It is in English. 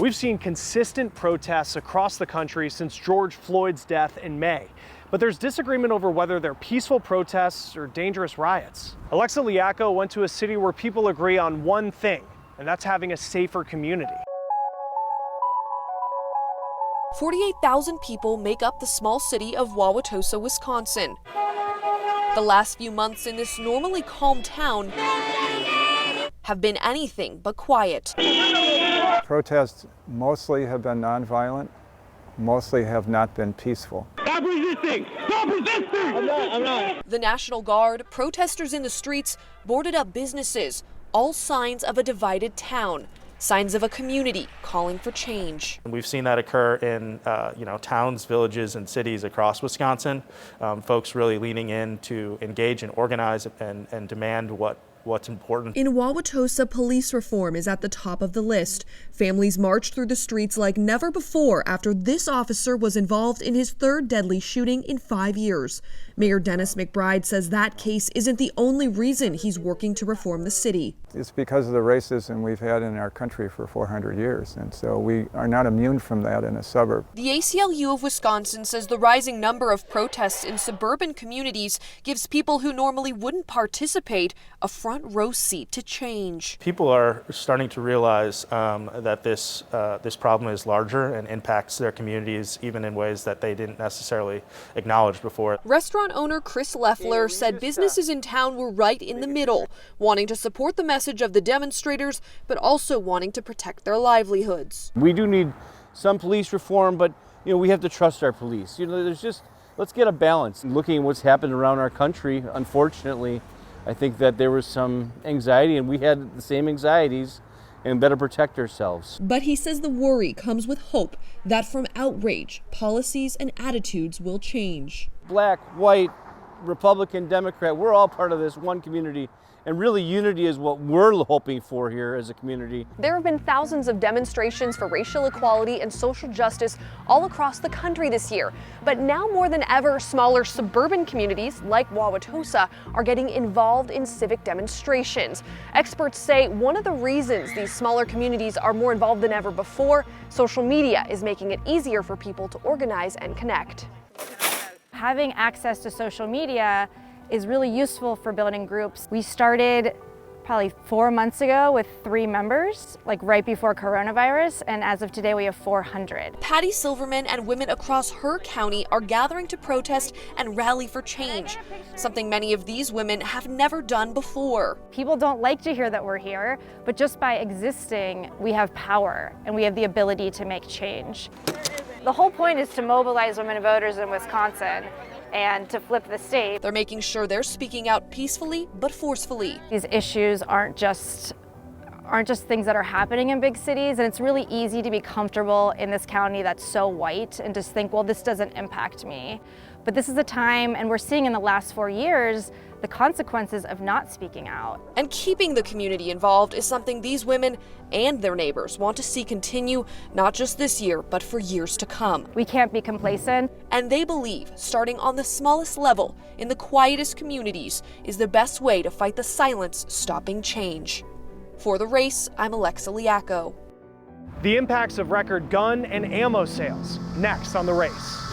We've seen consistent protests across the country since George Floyd's death in May. But there's disagreement over whether they're peaceful protests or dangerous riots. Alexa Liacco went to a city where people agree on one thing, and that's having a safer community. 48,000 people make up the small city of Wauwatosa, Wisconsin. The last few months in this normally calm town have been anything but quiet. Protests mostly have been nonviolent, mostly have not been peaceful. Stop resisting! Stop resisting! I'm not. The National Guard, protesters in the streets, boarded up businesses, all signs of a divided town. Signs of a community calling for change. We've seen that occur in towns, villages, and cities across Wisconsin. Folks really leaning in to engage and organize and demand what's important. In Wauwatosa, police reform is at the top of the list. Families marched through the streets like never before after this officer was involved in his third deadly shooting in 5 years. Mayor Dennis McBride says that case isn't the only reason he's working to reform the city. It's because of the racism we've had in our country for 400 years, and so we are not immune from that in a suburb. The ACLU of Wisconsin says the rising number of protests in suburban communities gives people who normally wouldn't participate a front row seat to change. People are starting to realize that this problem is larger and impacts their communities even in ways that they didn't necessarily acknowledge before. Restaurant owner Chris Leffler said businesses in town were right in the middle, wanting to support the message of the demonstrators, but also wanting to protect their livelihoods. We do need some police reform, but we have to trust our police. Let's get a balance. Looking at what's happened around our country, unfortunately, I think that there was some anxiety, and we had the same anxieties, and better protect ourselves. But he says the worry comes with hope that from outrage, policies and attitudes will change. Black, white, Republican, Democrat, we're all part of this one community. And really, unity is what we're hoping for here as a community. There have been thousands of demonstrations for racial equality and social justice all across the country this year. But now more than ever, smaller suburban communities like Wauwatosa are getting involved in civic demonstrations. Experts say one of the reasons these smaller communities are more involved than ever before, social media is making it easier for people to organize and connect. Having access to social media is really useful for building groups. We started probably 4 months ago with 3 members, like right before coronavirus, and as of today we have 400. Patty Silverman and women across her county are gathering to protest and rally for change, something many of these women have never done before. People don't like to hear that we're here, but just by existing, we have power and we have the ability to make change. The whole point is to mobilize women voters in Wisconsin and to flip the state. They're making sure they're speaking out peacefully but forcefully. These issues aren't just things that are happening in big cities, and it's really easy to be comfortable in this county that's so white and just think, well, this doesn't impact me. But this is a time, and we're seeing in the last 4 years, the consequences of not speaking out. And keeping the community involved is something these women and their neighbors want to see continue, not just this year, but for years to come. We can't be complacent. And they believe starting on the smallest level, in the quietest communities, is the best way to fight the silence stopping change. For The Race, I'm Alexa Liacco. The impacts of record gun and ammo sales, next on The Race.